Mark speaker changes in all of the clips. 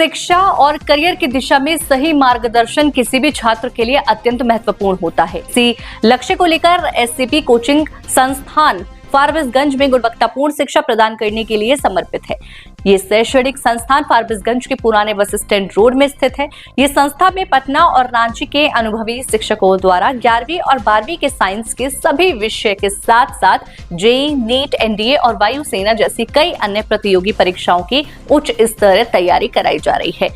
Speaker 1: शिक्षा और करियर की दिशा में सही मार्गदर्शन किसी भी छात्र के लिए अत्यंत महत्वपूर्ण होता है। इसी लक्ष्य को लेकर एससीपी कोचिंग संस्थान फारबिसगंज में गुणवत्तापूर्ण शिक्षा प्रदान करने के लिए समर्पित है। ये शैक्षणिक संस्थान फारबिसगंज के पुराने बस स्टैंड रोड में स्थित है। ये संस्था में पटना और रांची के अनुभवी शिक्षकों द्वारा 11वीं और 12वीं के साइंस के सभी विषय के साथ साथ जेईई, नीट, एनडीए और वायुसेना जैसी कई अन्य प्रतियोगी परीक्षाओं की उच्च स्तरीय तैयारी कराई जा रही है।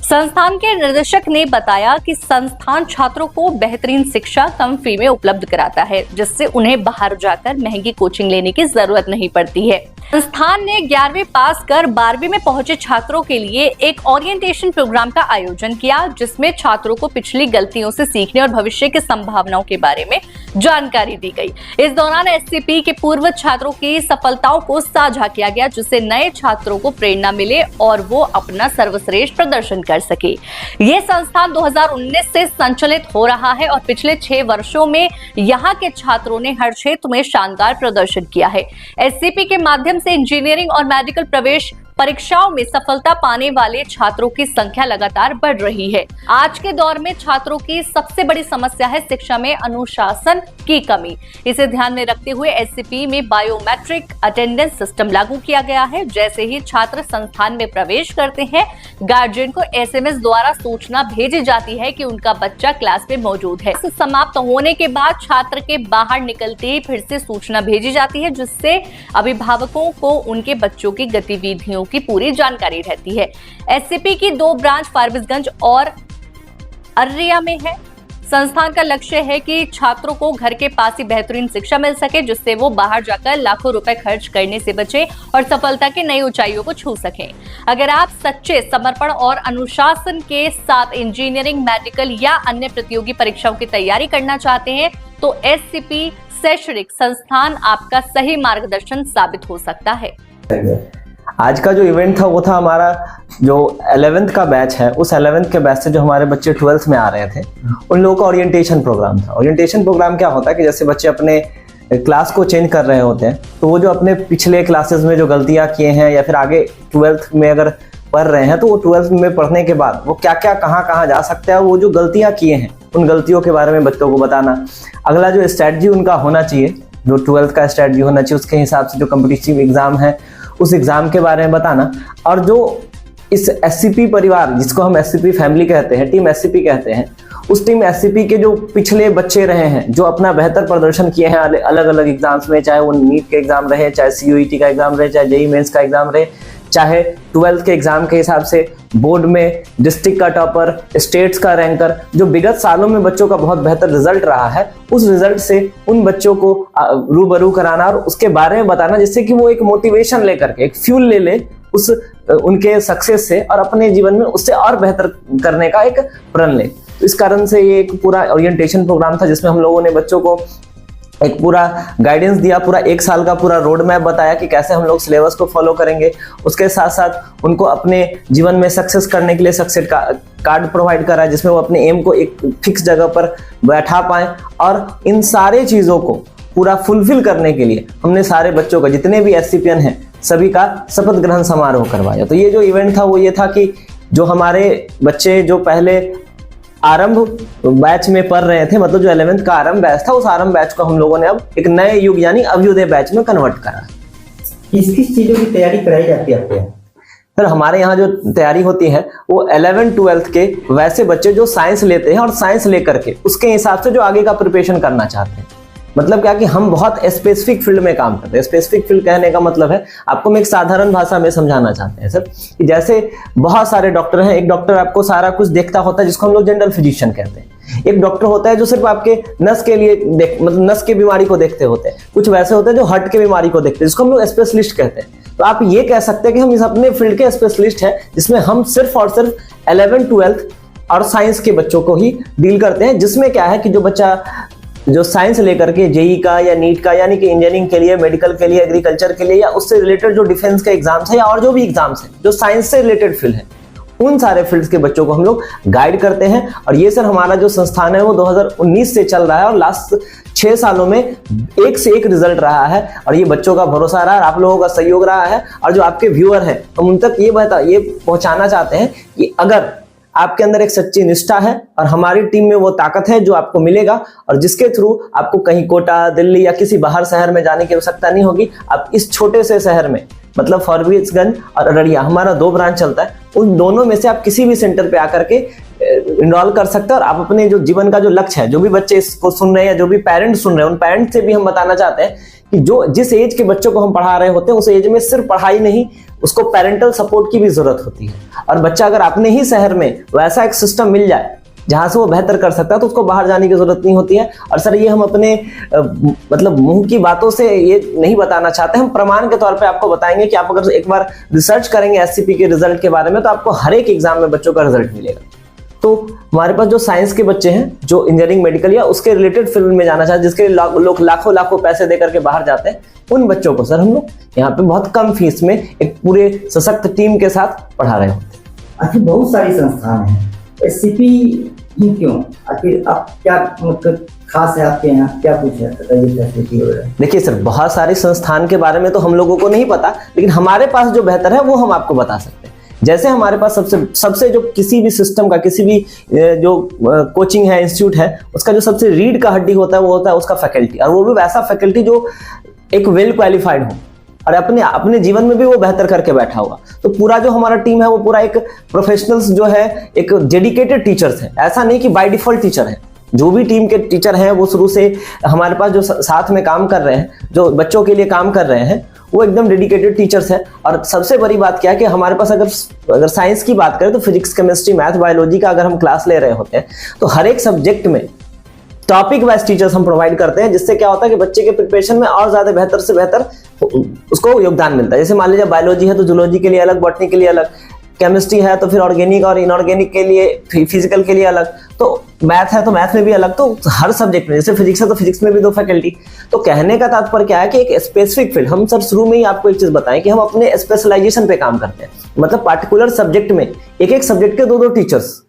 Speaker 1: संस्थान के निर्देशक ने बताया कि संस्थान छात्रों को बेहतरीन शिक्षा कम फी में उपलब्ध कराता है, जिससे उन्हें बाहर जाकर महंगी कोचिंग लेने की जरूरत नहीं पड़ती है। संस्थान ने 11वीं पास कर 12वीं में पहुंचे छात्रों के लिए एक ओरिएंटेशन प्रोग्राम का आयोजन किया, जिसमें छात्रों को पिछली गलतियों से सीखने और भविष्य की संभावनाओं के बारे में जानकारी दी गई। इस दौरान एससीपी के पूर्व छात्रों की सफलताओं को साझा किया गया, जिससे नए छात्रों को प्रेरणा मिले और वो अपना सर्वश्रेष्ठ प्रदर्शन कर सके। ये संस्थान 2019 से संचालित हो रहा है और पिछले 6 वर्षों में यहाँ के छात्रों ने हर क्षेत्र में शानदार प्रदर्शन किया है। एससीपी के माध्यम से इंजीनियरिंग और मेडिकल प्रवेश परीक्षाओं में सफलता पाने वाले छात्रों की संख्या लगातार बढ़ रही है। आज के दौर में छात्रों की सबसे बड़ी समस्या है शिक्षा में अनुशासन की कमी। इसे ध्यान में रखते हुए एससीपी में बायोमेट्रिक अटेंडेंस सिस्टम लागू किया गया है। जैसे ही छात्र संस्थान में प्रवेश करते हैं, गार्जियन को एसएमएस द्वारा सूचना भेजी जाती है कि उनका बच्चा क्लास में मौजूद है। समाप्त होने के बाद छात्र के बाहर निकलते ही फिर से सूचना भेजी जाती है, जिससे अभिभावकों को उनके बच्चों की गतिविधियों की पूरी जानकारी रहती है। एससीपी की 2 ब्रांच फारबिसगंज और अर्रिया में है। संस्थान का लक्ष्य है कि छात्रों को घर के पास ही बेहतरीन शिक्षा मिल सके, जिससे वो बाहर जाकर लाखों रुपए खर्च करने से बचे और सफलता की नई ऊंचाइयों को छू सकें। अगर आप सच्चे समर्पण और अनुशासन के साथ इंजीनियरिंग, मेडिकल या अन्य प्रतियोगी परीक्षाओं की तैयारी करना चाहते हैं, तो एससीपी शैक्षणिक संस्थान आपका सही मार्गदर्शन साबित हो सकता है।
Speaker 2: आज का जो इवेंट था वो था हमारा जो 11th का बैच है, उस 11th के बैच से जो हमारे बच्चे 12th में आ रहे थे, उन लोगों का ओरिएंटेशन प्रोग्राम था। ओरिएंटेशन प्रोग्राम क्या होता है कि जैसे बच्चे अपने क्लास को चेंज कर रहे होते हैं, तो वो जो अपने पिछले क्लासेस में जो गलतियां किए हैं या फिर आगे 12th में अगर पढ़ रहे हैं, तो वो 12th में पढ़ने के बाद वो क्या क्या कहाँ जा सकते हैं, वो जो गलतियां किए हैं उन गलतियों के बारे में बच्चों को बताना। अगला जो स्ट्रैटेजी उनका होना चाहिए, जो 12th का स्ट्रैटेजी होना चाहिए, उसके हिसाब से जो कॉम्पिटिटिव एग्जाम है उस एग्जाम के बारे में बताना। और जो इस एससीपी परिवार, जिसको हम एससीपी फैमिली कहते हैं, टीम एससीपी कहते हैं, उस टीम एससीपी के जो पिछले बच्चे रहे हैं, जो अपना बेहतर प्रदर्शन किए हैं अलग अलग एग्जाम्स में, चाहे वो नीट के एग्जाम रहे, चाहे सीयूईटी का एग्जाम रहे, चाहे जेईई मेंस का एग्जाम रहे, चाहे 12th के एग्जाम के हिसाब से बोर्ड में डिस्ट्रिक्ट का टॉपर, स्टेट्स का रैंकर, जो विगत सालों में बच्चों का बहुत बेहतर रिजल्ट रहा है, उस रिजल्ट से उन बच्चों को रूबरू कराना और उसके बारे में बताना, जिससे कि वो एक मोटिवेशन लेकर के, एक फ्यूल ले उस उनके सक्सेस से और अपने जीवन में उससे और बेहतर करने का एक प्रण ले। तो इस कारण से ये एक पूरा ओरिएंटेशन प्रोग्राम था, जिसमें हम लोगों ने बच्चों को एक पूरा गाइडेंस दिया, पूरा 1 साल का पूरा रोड मैप बताया कि कैसे हम लोग सिलेबस को फॉलो करेंगे। उसके साथ साथ उनको अपने जीवन में सक्सेस करने के लिए सक्सेस कार्ड प्रोवाइड करा, जिसमें वो अपने एम को एक फिक्स जगह पर बैठा पाए। और इन सारे चीज़ों को पूरा फुलफिल करने के लिए हमने सारे बच्चों का, जितने भी एससीपीएन हैं, सभी का शपथ ग्रहण समारोह करवाया। तो ये जो इवेंट था वो ये था कि जो हमारे बच्चे जो पहले आरंभ बैच में पढ़ रहे थे, मतलब जो 11th का आरंभ बैच था, उस आरंभ बैच को हम लोगों ने अब एक नए युग यानी अभ्युदय बैच में कन्वर्ट करा।
Speaker 3: किस चीजों की तैयारी कराई जाती है आपके यहाँ?
Speaker 2: सर, हमारे यहाँ जो तैयारी होती है वो 11th 12th के वैसे बच्चे जो साइंस लेते हैं और साइंस लेकर के उसके हिसाब से जो आगे का प्रिपरेशन करना चाहते हैं। मतलब क्या कि हम बहुत स्पेसिफिक फील्ड में काम करते हैं। स्पेसिफिक फील्ड कहने का मतलब है, आपको मैं एक साधारण भाषा में समझाना चाहते हैं सर, कि जैसे बहुत सारे डॉक्टर हैं। एक डॉक्टर आपको सारा कुछ देखता होता है, जिसको हम लोग जनरल फिजिशियन कहते हैं। एक डॉक्टर होता है जो सिर्फ आपके नस के लिए मतलब नस की बीमारी को देखते होते हैं। कुछ वैसे होते हैं जो हार्ट की बीमारी को देखते हैं, जिसको हम लोग स्पेशलिस्ट कहते हैं। तो आप ये कह सकते हैं कि हम इस अपने फील्ड के स्पेशलिस्ट हैं, जिसमें हम सिर्फ और सिर्फ 11th 12th और साइंस के बच्चों को ही डील करते हैं। जिसमें क्या है कि जो बच्चा जो साइंस लेकर के जेईई का या नीट का, यानी कि इंजीनियरिंग के लिए, मेडिकल के लिए, एग्रीकल्चर के लिए, या उससे रिलेटेड जो डिफेंस के एग्जाम्स है या और जो भी एग्जाम्स है जो साइंस से रिलेटेड फील्ड है, उन सारे फील्ड्स के बच्चों को हम लोग गाइड करते हैं। और ये सर हमारा जो संस्थान है वो 2019 से चल रहा है और लास्ट 6 सालों में एक से एक रिजल्ट रहा है और ये बच्चों का भरोसा रहा है, आप लोगों का सहयोग रहा है। और जो आपके व्यूअर हैं हम उन तक ये पहुंचाना चाहते हैं कि अगर आपके अंदर एक सच्ची निष्ठा है और हमारी टीम में वो ताकत है जो आपको मिलेगा और जिसके थ्रू आपको कहीं कोटा, दिल्ली या किसी बाहर शहर में जाने की आवश्यकता नहीं होगी। आप इस छोटे से शहर में मतलब फारबिसगंज और अररिया हमारा 2 ब्रांच चलता है, उन दोनों में से आप किसी भी सेंटर पे आकर के इनरोल कर सकते हैं और आप अपने जो जीवन का जो लक्ष्य है, जो भी बच्चे इसको सुन रहे हैं या जो भी पेरेंट्स सुन रहे हैं, उन पेरेंट्स से भी हम बताना चाहते हैं कि जो जिस एज के बच्चों को हम पढ़ा रहे होते हैं उस एज में सिर्फ पढ़ाई नहीं, उसको पेरेंटल सपोर्ट की भी जरूरत होती है। और बच्चा अगर अपने ही शहर में वैसा एक सिस्टम मिल जाए जहां से वो बेहतर कर सकता है तो उसको बाहर जाने की जरूरत नहीं होती है। और सर ये हम अपने मतलब मुंह की बातों से ये नहीं बताना चाहते, हम प्रमाण के तौर पे आपको बताएंगे कि आप अगर एक बार रिसर्च करेंगे एससीपी के रिजल्ट के बारे में तो आपको हर एक एग्जाम में बच्चों का रिजल्ट मिलेगा। तो हमारे पास जो साइंस के बच्चे हैं जो इंजीनियरिंग, मेडिकल या उसके रिलेटेड फील्ड में जाना चाहते हैं, जिसके लोग लाखों पैसे दे करके बाहर जाते हैं, उन बच्चों को सर हम लोग यहाँ पे बहुत कम फीस में एक पूरे सशक्त टीम के साथ पढ़ा रहे होते हैं।
Speaker 3: अच्छा, बहुत सारी संस्थान हैं, एससीपी ही क्यों? आखिर आप क्या मतलब खास है आपके यहाँ, क्या कुछ है फैसिलिटी वगैरह?
Speaker 2: देखिए सर, बहुत सारे संस्थान के बारे में तो हम लोगों को नहीं पता, लेकिन हमारे पास जो बेहतर है वो हम आपको बता सकते हैं। जैसे हमारे पास सबसे जो किसी भी सिस्टम का, किसी भी जो कोचिंग है, इंस्टीट्यूट है, उसका जो सबसे रीढ़ का हड्डी होता है वो होता है उसका फैकल्टी, और वो भी वैसा फैकल्टी जो एक वेल क्वालिफाइड हो और अपने जीवन में भी वो बेहतर करके बैठा हुआ। तो पूरा जो हमारा टीम है वो पूरा एक प्रोफेशनल्स जो है, एक डेडिकेटेड टीचर्स है, ऐसा नहीं कि बाय डिफॉल्ट टीचर है। जो भी टीम के टीचर हैं वो शुरू से हमारे पास जो साथ में काम कर रहे हैं, जो बच्चों के लिए काम कर रहे हैं, वो एकदम डेडिकेटेड टीचर्स हैं। और सबसे बड़ी बात क्या है कि हमारे पास अगर साइंस की बात करें तो फिजिक्स, केमिस्ट्री, मैथ, बायोलॉजी का अगर हम क्लास ले रहे होते हैं तो हर एक सब्जेक्ट में टॉपिक वाइज टीचर्स हम प्रोवाइड करते हैं, जिससे क्या होता है कि बच्चे के प्रिपरेशन में और ज्यादा बेहतर से बेहतर उसको योगदान मिलता है। जैसे मान लीजिए बायोलॉजी है तो जूलॉजी के लिए अलग, बॉटनी के लिए अलग, केमिस्ट्री है तो फिर ऑर्गेनिक और इनऑर्गेनिक के लिए, फिजिकल के लिए अलग, तो मैथ है तो मैथ में भी अलग। तो हर सब्जेक्ट में, जैसे फिजिक्स है तो फिजिक्स में भी 2 फैकल्टी। तो कहने का तात्पर्य क्या है कि एक स्पेसिफिक फील्ड, हम सर शुरू में ही आपको एक चीज बताएं कि हम अपने स्पेशलाइजेशन पे काम करते हैं, मतलब पार्टिकुलर सब्जेक्ट में एक सब्जेक्ट के 2 टीचर्स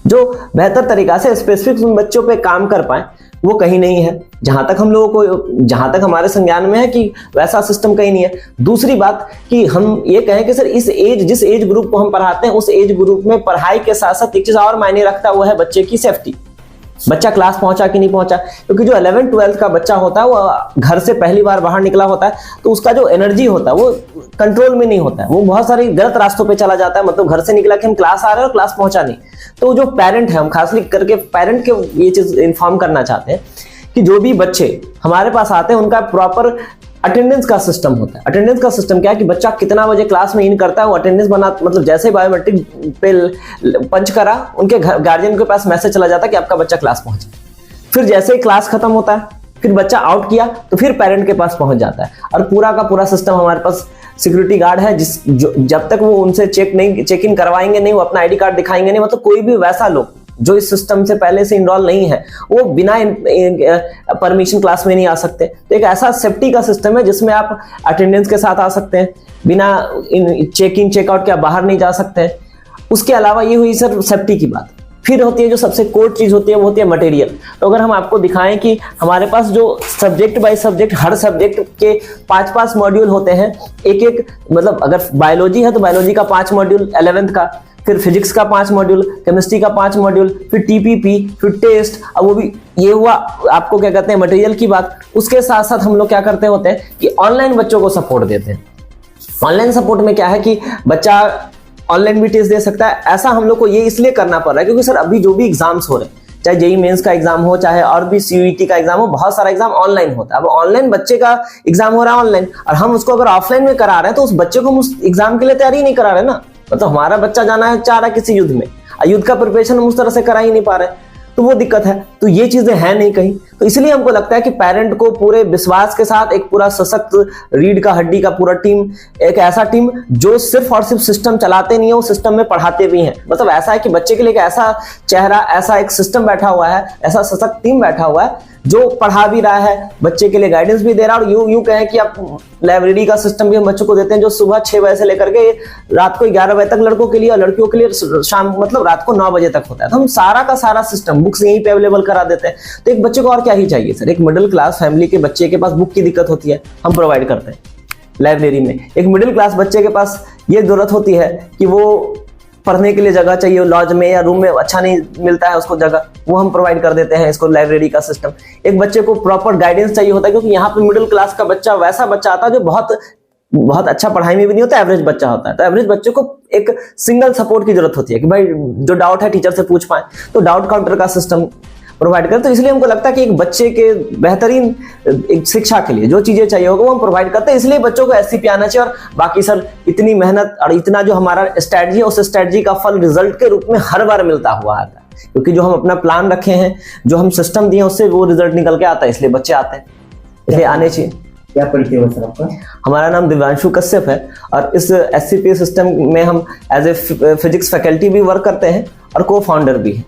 Speaker 2: जो बेहतर तरीका से स्पेसिफिक उन बच्चों पे काम कर पाए, वो कहीं नहीं है। जहां तक हमारे संज्ञान में है कि वैसा सिस्टम कहीं नहीं है। दूसरी बात कि हम ये कहें कि सर जिस एज ग्रुप को हम पढ़ाते हैं उस एज ग्रुप में पढ़ाई के साथ साथ एक चीज और मायने रखता है, वो है बच्चे की सेफ्टी। बच्चा क्लास पहुंचा कि नहीं पहुंचा, क्योंकि जो 11th 12th का बच्चा होता है वो घर से पहली बार बाहर निकला होता है, तो उसका जो एनर्जी होता है वो कंट्रोल में नहीं होता है, वो बहुत सारी गलत रास्तों पे चला जाता है। मतलब घर से निकला कि हम क्लास आ रहे हैं और क्लास पहुंचा नहीं। तो जो पेरेंट है, हम खासली करके पेरेंट के ये चीज इन्फॉर्म करना चाहते हैं कि जो भी बच्चे हमारे पास आते हैं उनका प्रॉपर अटेंडेंस का सिस्टम होता है। अटेंडेंस का सिस्टम क्या है कि बच्चा कितना बजे क्लास में इन करता है, वो अटेंडेंस बना, मतलब जैसे बायोमेट्रिक पे पंच करा, उनके गार्जियन के पास मैसेज चला जाता है कि आपका बच्चा क्लास पहुंचा। फिर जैसे ही क्लास खत्म होता है, फिर बच्चा आउट किया तो फिर पेरेंट के पास पहुंच जाता है। और पूरा का पूरा सिस्टम हमारे पास सिक्योरिटी गार्ड है, जब तक वो उनसे चेक इन करवाएंगे नहीं, वो अपना आईडी कार्ड दिखाएंगे नहीं, मतलब कोई भी वैसा लोग जो इस सिस्टम से पहले से इनरोल नहीं है वो बिना परमिशन क्लास में नहीं आ सकते। तो एक ऐसा सेफ्टी का सिस्टम है जिसमें आप अटेंडेंस के साथ आ सकते हैं, बिना चेक इन चेकआउट के आप बाहर नहीं जा सकते हैं। उसके अलावा ये हुई सर सेफ्टी की बात। फिर होती है जो सबसे कोर चीज होती है वो होती है मटेरियल। तो अगर हम आपको दिखाएं कि हमारे पास जो subject by subject, her subject के 5-5 मॉड्यूल होते हैं, एक मतलब अगर बायोलॉजी है तो बायोलॉजी का 5 मॉड्यूल 11th का, फिर फिजिक्स का 5 मॉड्यूल, केमिस्ट्री का 5 मॉड्यूल, फिर टीपीपी, फिर टेस्ट। अब वो भी ये हुआ आपको क्या कहते हैं मटेरियल की बात। उसके साथ साथ हम लोग क्या करते होते हैं कि ऑनलाइन बच्चों को सपोर्ट देते हैं। ऑनलाइन सपोर्ट में क्या है कि बच्चा ऑनलाइन भी टेस्ट दे सकता है। ऐसा हम लोग को ये इसलिए करना पड़ रहा है क्योंकि सर अभी जो भी एग्जाम्स हो रहे हैं, चाहे जेईई मेंस का एग्जाम हो, चाहे और भी सीयूईटी का एग्जाम हो, बहुत सारा एग्जाम ऑनलाइन होता है। अब ऑनलाइन बच्चे का एग्जाम हो रहा है ऑनलाइन, और हम उसको अगर ऑफलाइन में करा रहे हैं तो उस बच्चे को हम उस एग्जाम के लिए तैयारी नहीं करा रहे ना। मतलब हमारा बच्चा जाना है, चाह रहा है किसी युद्ध में, युद्ध का प्रिपरेशन हम उस तरह से करा ही नहीं पा रहे, तो वो दिक्कत है। तो ये चीजें हैं नहीं कहीं। तो इसलिए हमको लगता है कि पेरेंट को पूरे विश्वास के साथ एक पूरा सशक्त रीढ़ का हड्डी का पूरा टीम, एक ऐसा टीम जो सिर्फ और सिर्फ सिस्टम चलाते नहीं है, वो सिस्टम में पढ़ाते भी हैं। मतलब ऐसा है कि बच्चे के लिए एक ऐसा चेहरा, ऐसा एक सिस्टम बैठा हुआ है, ऐसा सशक्त टीम बैठा हुआ है जो पढ़ा भी रहा है, बच्चे के लिए गाइडेंस भी दे रहा है। और यूं कहें कि आप लाइब्रेरी का सिस्टम भी हम बच्चों को देते हैं, जो सुबह 6 बजे से लेकर के रात को 11 बजे तक लड़कों के लिए, और लड़कियों के लिए शाम मतलब रात को 9 बजे तक होता है। तो हम सारा का सारा सिस्टम, बुक्स यहीं पे अवेलेबल करा देते हैं। तो एक बच्चे को और क्या ही चाहिए सर। एक मिडिल क्लास फैमिली के बच्चे के पास बुक की दिक्कत होती है, हम प्रोवाइड करते हैं लाइब्रेरी में। एक मिडिल क्लास बच्चे के पास ये जरूरत होती है कि वो पढ़ने के लिए जगह चाहिए, लॉज में या रूम में अच्छा नहीं मिलता है उसको जगह, वो हम प्रोवाइड कर देते हैं इसको, लाइब्रेरी का सिस्टम। एक बच्चे को प्रॉपर गाइडेंस चाहिए होता है, क्योंकि यहाँ पे मिडिल क्लास का बच्चा वैसा बच्चा आता है जो बहुत अच्छा पढ़ाई में भी नहीं होता, एवरेज बच्चा होता है। तो एवरेज बच्चे को एक सिंगल सपोर्ट की जरूरत होती है कि भाई जो डाउट है टीचर से पूछ पाए, तो डाउट काउंटर का सिस्टम प्रोवाइड करें। तो इसलिए हमको लगता है कि एक बच्चे के बेहतरीन एक शिक्षा के लिए जो चीजें चाहिए होगा वो हम प्रोवाइड करते हैं। इसलिए बच्चों को एससीपी आना चाहिए। और बाकी सर इतनी मेहनत और इतना जो हमारा स्ट्रैटेजी है, उस स्ट्रैटेजी का फल रिजल्ट के रूप में हर बार मिलता हुआ आता है, क्योंकि जो हम अपना प्लान रखे हैं, जो हम सिस्टम दिए, उससे वो रिजल्ट निकल के आता है, इसलिए बच्चे आते हैं, इसलिए आने चाहिए।
Speaker 3: क्या परिचय हुआ सर आपका?
Speaker 2: हमारा नाम दिव्यांशु कश्यप है और इस एससीपी सिस्टम में हम एज ए फिजिक्स फैकल्टी भी वर्क करते हैं और को फाउंडर भी हैं।